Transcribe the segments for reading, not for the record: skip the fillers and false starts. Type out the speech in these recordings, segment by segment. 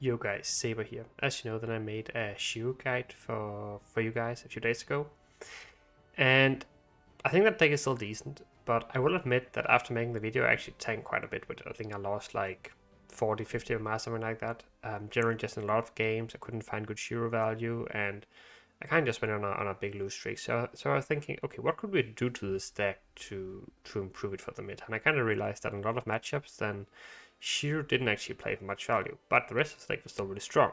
Yo guys, Saber here. As you know, then I made a Shiro guide for you guys a few days ago. And I think that deck is still decent, but I will admit that after making the video I actually tanked quite a bit with it. I think I lost like 40, 50 or something like that. Generally just in a lot of games I couldn't find good Shiro value, and I kind of just went on a big lose streak. So I was thinking, okay, what could we do to this deck to improve it for the mid? And I kind of realized that in a lot of matchups then Shiro didn't actually play for much value, but the rest of the deck was still really strong.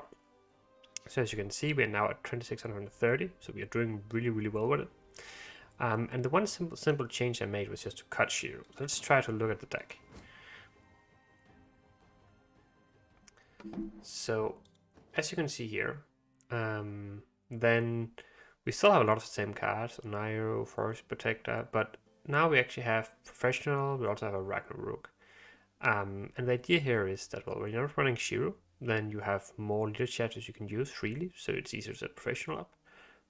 So as you can see, we're now at 2630, so we are doing really well with it. And the one simple change I made was just to cut Shiro. Let's try to look at the deck. So as you can see here, then we still have a lot of the same cards, Nairo, Forest Protector, but now we actually have Professional, we also have a Ragnarok. And the idea here is that, well, when you're not running Shiro, then you have more leader chapters you can use freely, so it's easier to set Professional up.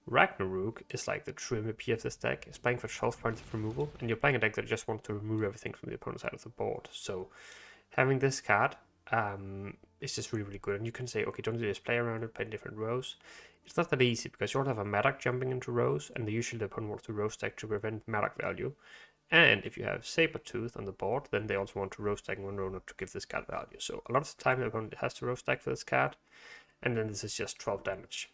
Ragnarok is like the true MVP of this deck. It's playing for 12 points of removal, and you're playing a deck that just wants to remove everything from the opponent's side of the board. So having this card is just really good. And you can say, okay, don't do this, play around it, play in different rows. It's not that easy because you also have a Madak jumping into rows, and usually the opponent wants to row stack to prevent Madak value. And if you have Sabertooth on the board, then they also want to row stack one row not to give this card value. So a lot of the time the opponent has to row stack for this card, and then this is just 12 damage,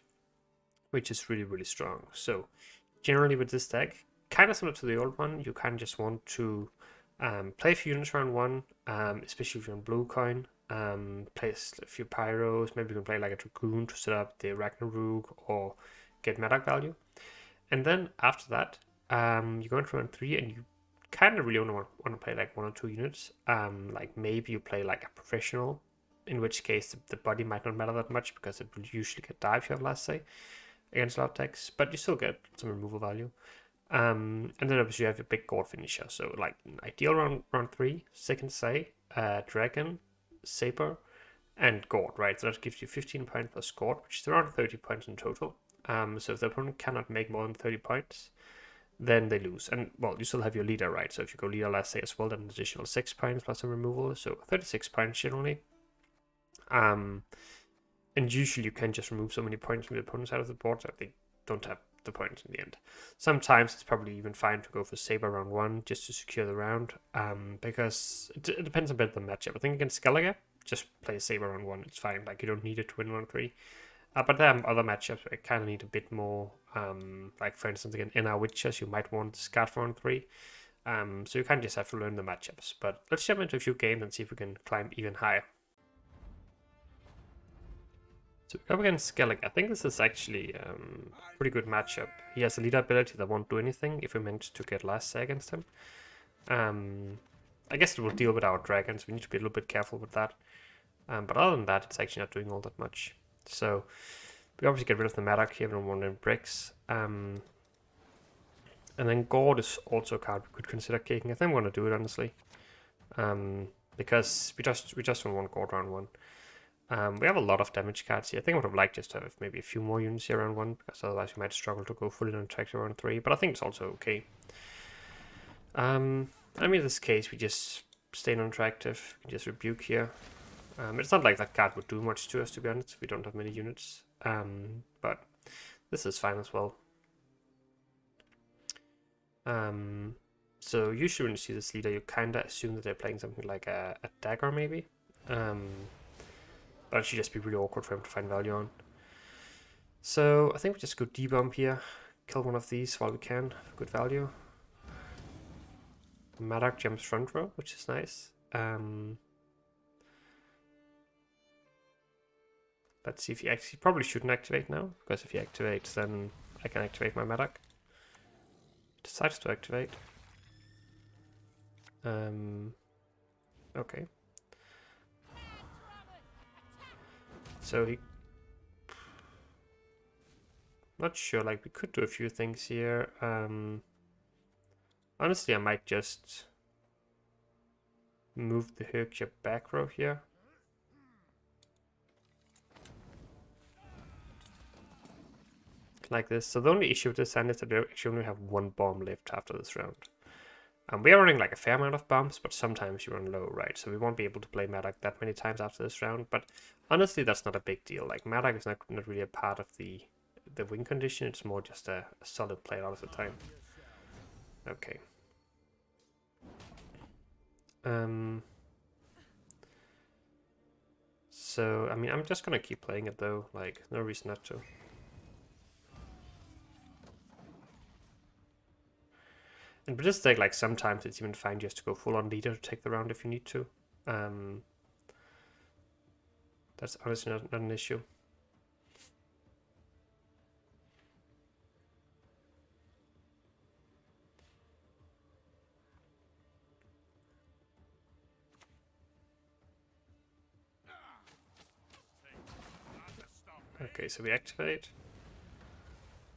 which is really strong. So generally with this deck, kind of similar to the old one, you kind of just want to play a few units round one, especially if you're on blue coin. Play a few pyros, maybe you can play like a Dragoon to set up the Ragnarok or get Madak value. And then after that, you go into round 3 and you kind of really only want to play like 1 or 2 units. Like maybe you play like a Professional, in which case the body might not matter that much because it will usually get die if you have last say against a lot of decks, but you still get some removal value. And then obviously you have your big Gord finisher. So like ideal round 3, second say, Dragon, Saber, and Gord, right? So that gives you 15 points plus Gord, which is around 30 points in total. So if the opponent cannot make more than 30 points, then they lose. And well, you still have your leader, right? So if you go leader last say as well, then an additional 6 points plus a removal, so 36 points generally. And usually you can just remove so many points from the opponent's side of the board that they don't have the points in the end. Sometimes it's probably even fine to go for Saber round 1 just to secure the round, because it depends a bit on the matchup. I think against Skellig, just play Saber round 1, it's fine. Like you don't need it to win round 3. But there are other matchups where I kind of need a bit more, like for instance again in our Witchers you might want this card for round 3. So you kind of just have to learn the matchups. But let's jump into a few games and see if we can climb even higher. So we go against Skellig. I think this is actually a pretty good matchup. He has a leader ability that won't do anything if we manage to get last say against him. I guess it will deal with our dragons. We need to be a little bit careful with that. But other than that, it's actually not doing all that much. So we obviously get rid of the Madak here, we don't want any bricks. And then Gord is also a card we could consider kicking. I think I'm going to do it honestly, because we just don't want Gord round 1. We have a lot of damage cards here. I think I would have liked just to have maybe a few more units here round 1, because otherwise we might struggle to go fully unattacked round 3. But I think it's also okay. I mean, in this case, we just stay non-attractive. We just rebuke here. It's not like that card would do much to us, to be honest. We don't have many units. But this is fine as well. So usually when you see this leader, you kind of assume that they're playing something like a dagger, maybe. But it should just be really awkward for him to find value on. So I think we just go debump here. Kill one of these while we can. Good value. Madak jumps front row, which is nice. Let's see if he actually probably shouldn't activate now, because if he activates, then I can activate my Madak. Decides to activate. Okay. So he... Not sure, like we could do a few things here. Honestly, I might just move the Herkia back row here. Like this. So the only issue with this hand is that we actually only have 1 bomb left after this round. We are running like a fair amount of bombs, but sometimes you run low, right? So we won't be able to play Madak that many times after this round, but honestly, that's not a big deal. Like, Madak is not really a part of the win condition, it's more just a solid play a lot of the time. Okay. So, I mean, I'm just gonna keep playing it though, like, no reason not to. And with this deck, like, sometimes it's even fine just to go full on leader to take the round if you need to. That's honestly not an issue. Okay, so we activate.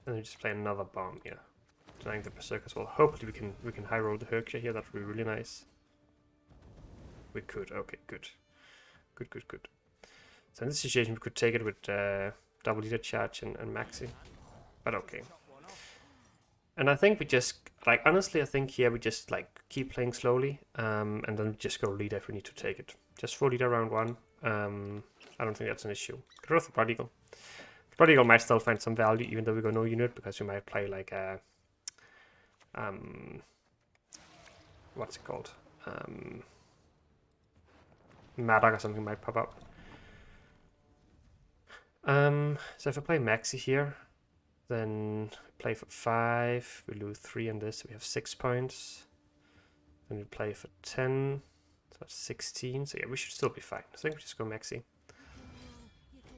And we just play another bomb, yeah. Denying the Berserk as well. Hopefully we can high roll the Herkia here, that would be really nice. We could, okay, good. Good. So in this situation we could take it with double leader charge and maxi. But okay. And I think we just, like, honestly, I think here we just, like, keep playing slowly, and then just go leader if we need to take it. Just full leader round one. I don't think that's an issue. Get rid of the Blood Eagle. The Blood Eagle might still find some value, even though we go no unit, because we might play, like, a... what's it called? Madak or something might pop up. So if I play Maxi here, then play for 5, we lose 3 on this, so we have 6 points. Then we play for 10, so that's 16, so yeah, we should still be fine. I think we just go Maxi.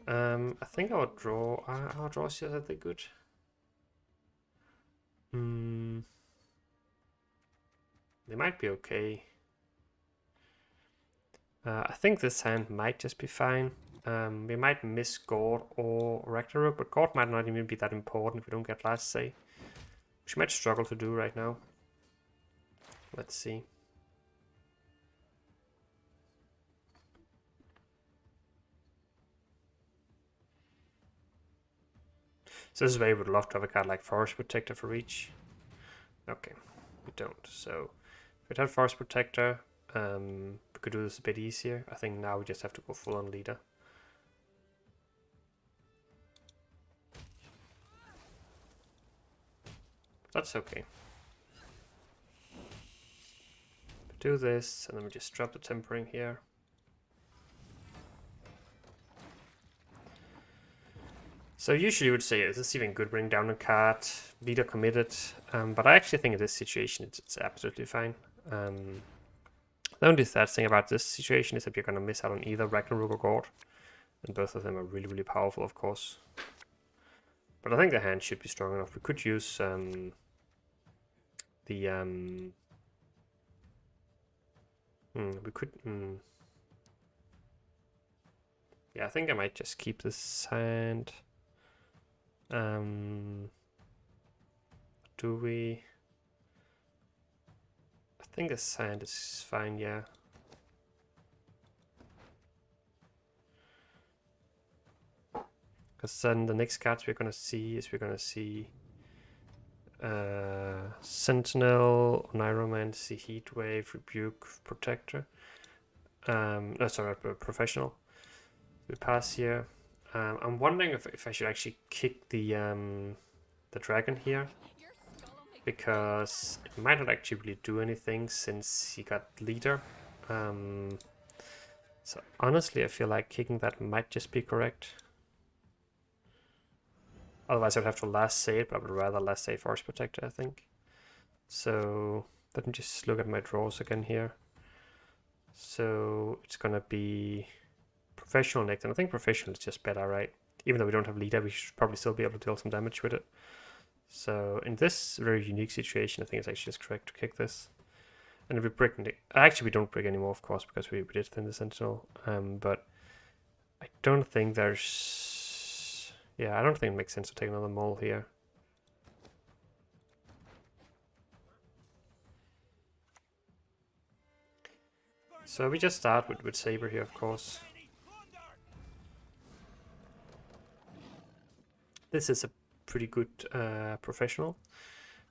I think our draws here, are they good? They might be okay. I think this hand might just be fine. We might miss Gord or Ragnarok, but Gord might not even be that important if we don't get last say. Which we might struggle to do right now. Let's see. So this is where you would love to have a card like Forest Protector for reach. Okay, we don't. So if we'd had Forest Protector, we could do this a bit easier. I think now we just have to go full on leader. That's okay. Do this, and then we just drop the tempering here. So usually you would say, is this even good, bring down a card, leader committed, but I actually think in this situation it's absolutely fine. The only sad thing about this situation is that you're going to miss out on either Ragnarok or Gord, and both of them are really powerful, of course. But I think the hand should be strong enough. We could use yeah, I think I might just keep this hand. Do we? I think this hand is fine, yeah. Because then the next cards we're gonna see Sentinel, Pyromancy, Heatwave, Rebuke, Protector. No, sorry, Professional. We pass here. I'm wondering if I should actually kick the dragon here, because it might not actually really do anything since he got leader. So honestly, I feel like kicking that might just be correct. Otherwise, I would have to last save, but I would rather last save Force Protector, I think. So let me just look at my draws again here. So it's gonna be Professional next, and I think Professional is just better, right? Even though we don't have leader, we should probably still be able to deal some damage with it. So in this very unique situation, I think it's actually just correct to kick this. And if we break, actually we don't break anymore, of course, because we did thin the Sentinel. But I don't think there's, yeah, I don't think it makes sense to take another mole here. So we just start with Saber here, of course. This is a pretty good Professional.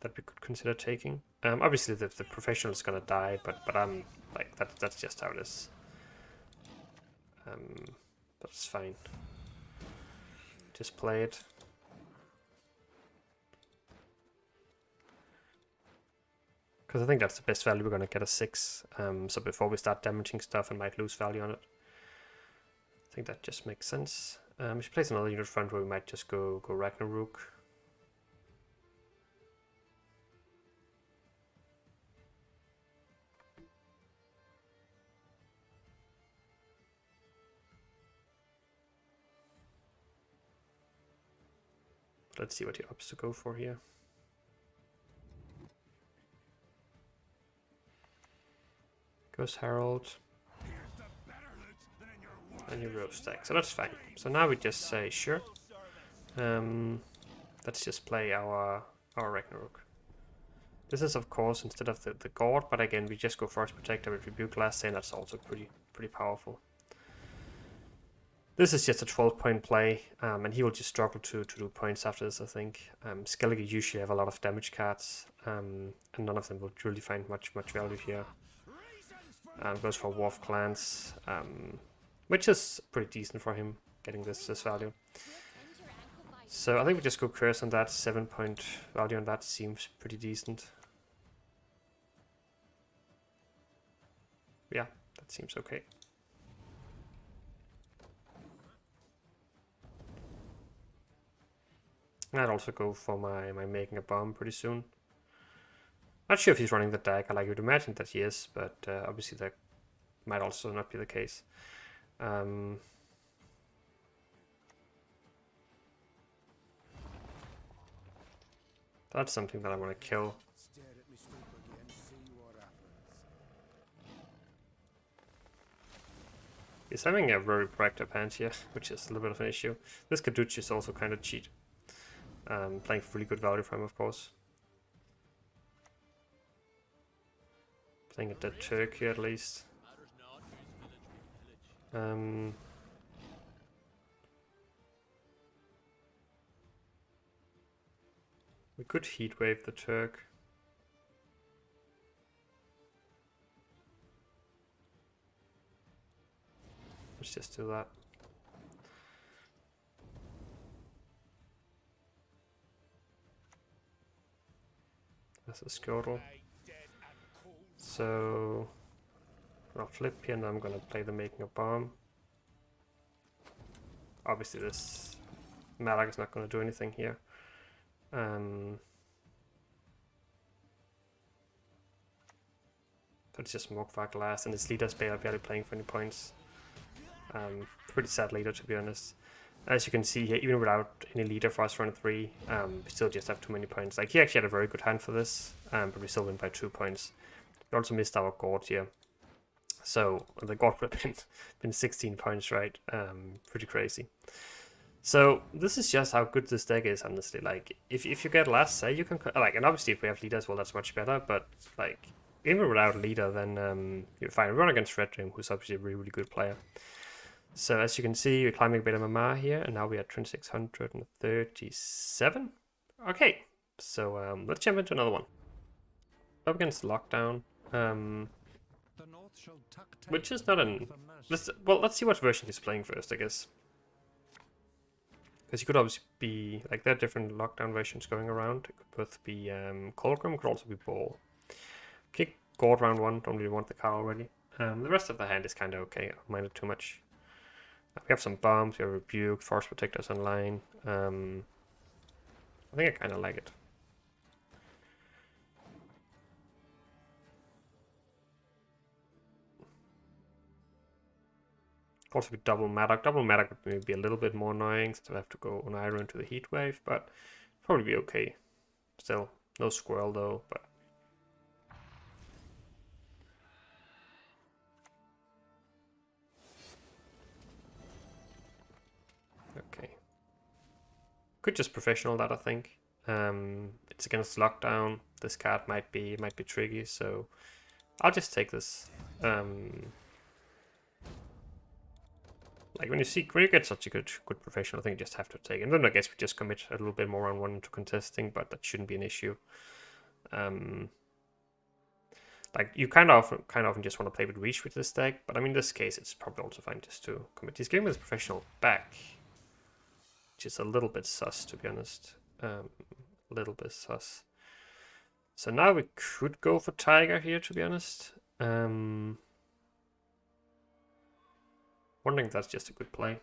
that we could consider taking. Obviously the professional is gonna die, but I'm like that's just how it is. That's fine. Just play it. Because I think that's the best value we're gonna get, a 6. So before we start damaging stuff and might lose value on it. I think that just makes sense. We should place another unit front where we might just go Ragnarok. Let's see what he opts to go for here. Goes Herald. And you row stack, so that's fine. So now we just say sure. Let's just play our Ragnarok. This is of course instead of the Gord, but again we just go Force Protector with Rebuke last day, and that's also pretty powerful. This is just a 12-point play, and he will just struggle to do points after this, I think. Skellig usually have a lot of damage cards, and none of them will really find much value here. Goes for War of Clans, which is pretty decent for him, getting this value. So I think we just go Curse on that, 7-point value on that seems pretty decent. Yeah, that seems okay. I'd also go for my making a bomb pretty soon. Not sure if he's running the dagger like you'd imagine that he is, but obviously that might also not be the case. That's something that I want to kill. He's having a very proactive hand here, which is a little bit of an issue. This Caduce is also kind of cheat. Playing for really good value for him, of course. Playing a dead Turk here at least. We could Heatwave the Turk. Let's just do that. That's a Skellig. So I'll flip here and I'm gonna play the making a bomb. Obviously this Malak is not gonna do anything here. So it's just Morkvar Glass, and his leader's barely playing for any points. Pretty sad leader, to be honest. As you can see here, even without any leader for us run 3, we still just have too many points. Like, he actually had a very good hand for this, but we still win by 2 points. We also missed our Gord here. So the Gord would have been 16 points, right? Pretty crazy. So this is just how good this deck is, honestly. Like, if you get last say, you can like, and obviously if we have leaders, well, that's much better. But like, even without leader, then you're fine. We run against Red Dream, who's obviously a really good player. So as you can see, we're climbing a bit of MMA here, and now we are 2637. Okay, so let's jump into another one. Up against Lockdown, which is not an. Let's see what version he's playing first, I guess. Because you could obviously be, like, there are different Lockdown versions going around. It could both be Colgrim, could also be Ball. Kick Gord round 1, don't really want the card already. The rest of the hand is kind of okay, I don't mind it too much. We have some bombs, we have Rebuke, Force Protectors online. I think I kind of like it. Also be double Maddock. Double Maddock would maybe be a little bit more annoying, so I have to go on Iron into the Heat Wave, but probably be okay. Still, no Squirrel though, but. Okay. Could just professional that, I think. It's against Lockdown. This card might be tricky, so I'll just take this. Like when you get such a good professional, I think you just have to take it. And then I guess we just commit a little bit more on 1 into contesting, but that shouldn't be an issue. Like, you kind of often just want to play with Reach with this deck, but I mean, in this case, it's probably also fine just to commit. He's giving this professional back, which is a little bit sus, to be honest. A little bit sus. So now we could go for Tiger here, to be honest. Wondering if that's just a good play.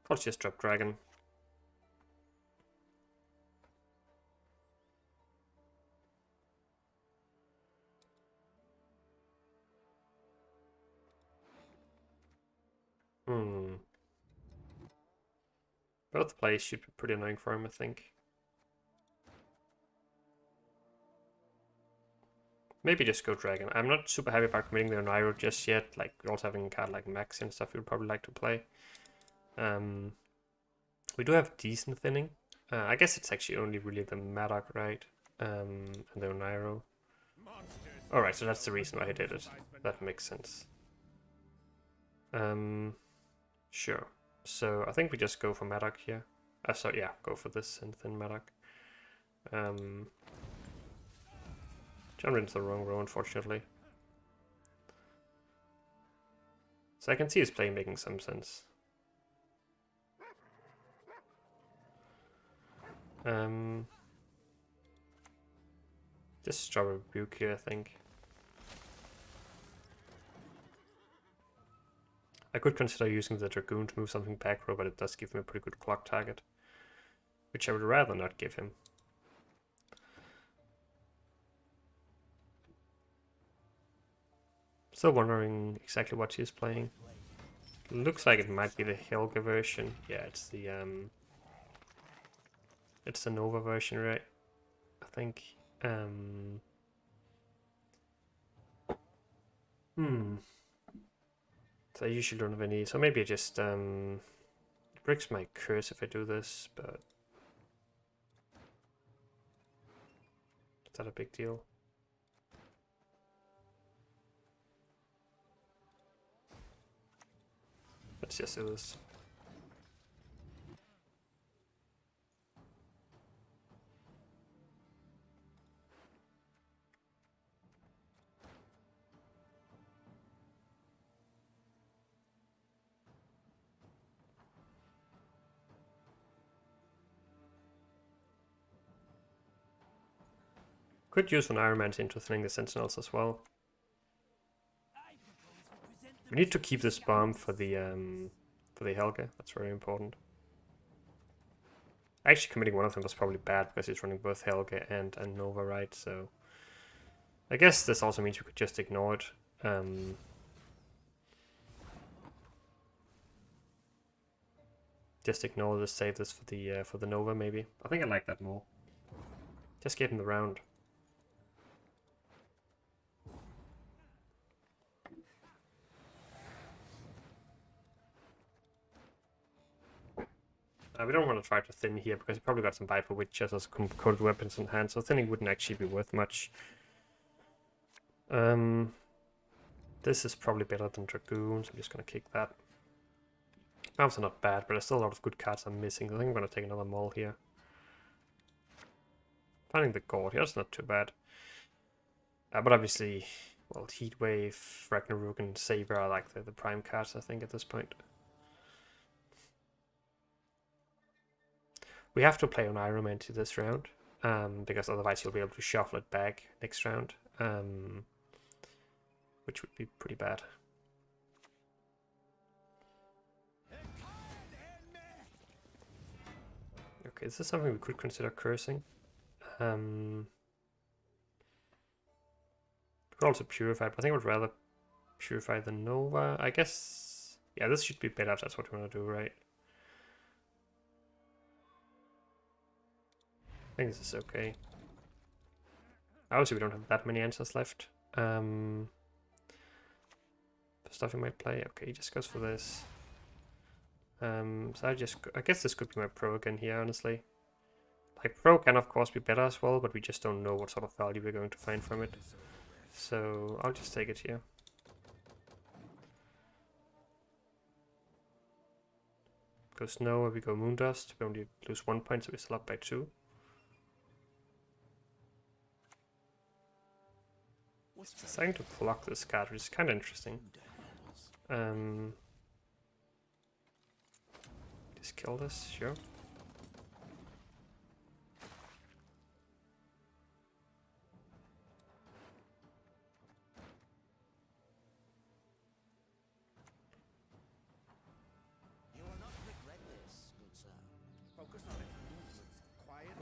Let's just drop Dragon. Both plays should be pretty annoying for him, I think. Maybe just go Dragon. I'm not super happy about committing the Nairo just yet. Like, also having a card like Max and stuff, we'd probably like to play. We do have decent thinning. I guess it's actually only really the Madoc, right? And the Nairo. Alright, so that's the reason why he did it. That makes sense. Sure. So I think we just go for Madoc here. So yeah, go for this and thin Madoc. Jumped into the wrong row, unfortunately. So I can see his play making some sense. Just drop a Rebuke here, I think. I could consider using the Dragoon to move something back row, but it does give me a pretty good clock target, which I would rather not give him. Still wondering exactly what he's playing. Looks like it might be the Helga version. Yeah, it's the Nova version, right? I think. So I usually don't have any. So maybe I just it breaks my curse if I do this, but is that a big deal? Let's just do this. Could use an Iron Man into thinning the Sentinels as well. We need to keep this bomb for the Helga. That's very important. Actually, committing one of them was probably bad because he's running both Helga and Nova, right? So I guess this also means we could just ignore it. Just ignore this, save this for the Nova, maybe. I think I like that more. Just get in the round. We don't want to try to thin here because he probably got some Viper Witches as coded weapons in hand, so thinning wouldn't actually be worth much. This is probably better than Dragoons. I'm just going to kick that. Bombs are not bad, but there's still a lot of good cards I'm missing. I think I'm going to take another Maul here. Finding the Gord, yeah, that's not too bad. But obviously, well, Heatwave, Ragnarok, and Saber are like the prime cards, I think, at this point. We have to play on Iron Man to this round, because otherwise you'll be able to shuffle it back next round, which would be pretty bad. Okay, this is something we could consider cursing. Could also purify, but I think I would rather purify the Nova. I guess, yeah, this should be better if that's what we want to do, right? I think this is okay. Obviously, we don't have that many answers left. The stuff we might play. Okay, he just goes for this. So I guess this could be my pro again here, honestly. Like, pro can of course be better as well, but we just don't know what sort of value we're going to find from it. So I'll just take it here. Go Snow, we go Moondust. We only lose 1 point, so we're still up by 2. He's deciding to block this card, which is kind of interesting. Just kill this, sure.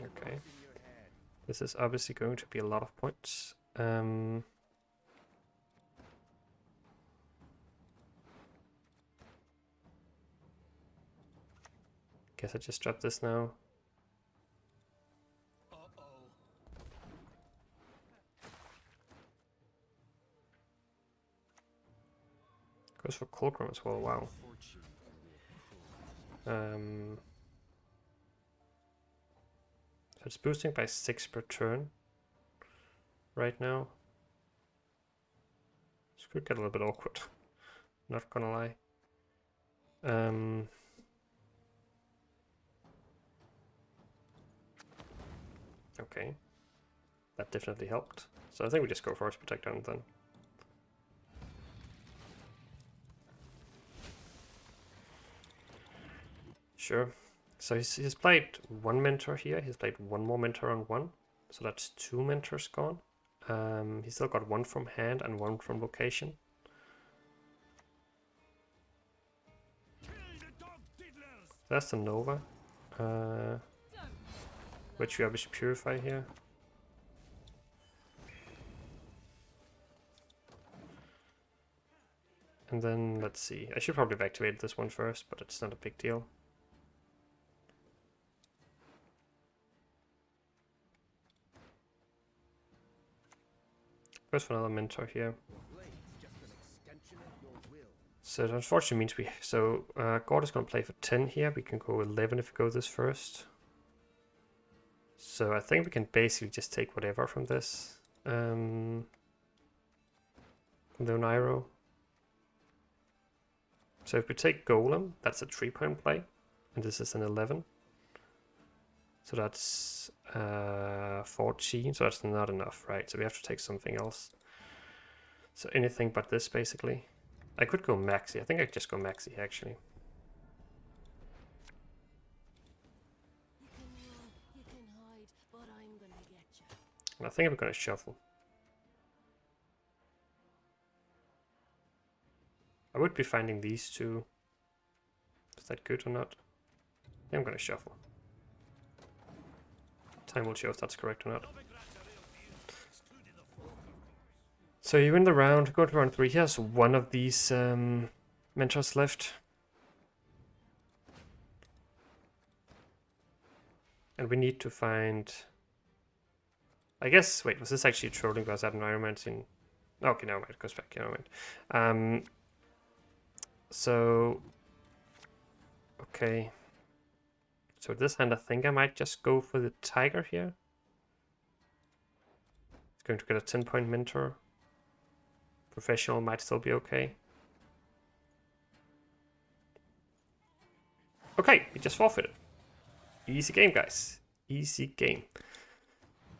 Okay. This is obviously going to be a lot of points. Guess I just drop this now. Goes for Fulcrum as well, wow. So it's boosting by 6 per turn right now. This could get a little bit awkward, not gonna lie. Okay, that definitely helped. So I think we just go Force Protect on then. Sure. So he's played 1 mentor here. He's played 1 more mentor on 1. So that's 2 mentors gone. He's still got 1 from hand and 1 from location. That's the Nova. Which we obviously purify here. And then let's see. I should probably have activated this one first, but it's not a big deal. Goes for another mentor here. So it unfortunately means we... So God is going to play for 10 here. We can go 11 if we go this first. So I think we can basically just take whatever from this. From the Nairo. So if we take Golem, that's a 3-point play. And this is an 11. So that's 14, so that's not enough, right? So we have to take something else. So anything but this, basically. I could go Maxi. I think I could just go Maxi, actually. You can hide, but I'm gonna get you. And I think I'm going to shuffle. I would be finding these two. Is that good or not? I think I'm going to shuffle. Time will show if that's correct or not. So you win the round, go to round 3. He has 1 of these mentors left. And we need to find... I guess, wait, was this actually trolling because that environment in... Okay, no, it goes back, never mind. So... Okay. So this hand, I think I might just go for the Tiger here. It's going to get a 10-point mentor. Professional might still be okay. Okay, we just forfeited. Easy game, guys. Easy game.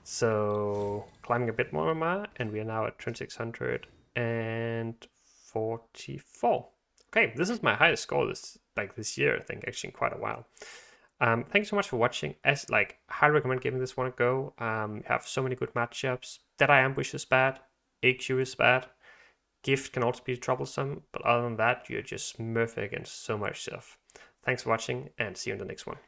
So, climbing a bit more, and we are now at 2644. Okay, this is my highest score this year, I think, actually in quite a while. Thanks so much for watching. Highly recommend giving this one a go. You have so many good matchups. Deadeye Ambush is bad. AQ is bad. Gift can also be troublesome, but other than that, you're just smurfing against so much stuff. Thanks for watching, and see you in the next one.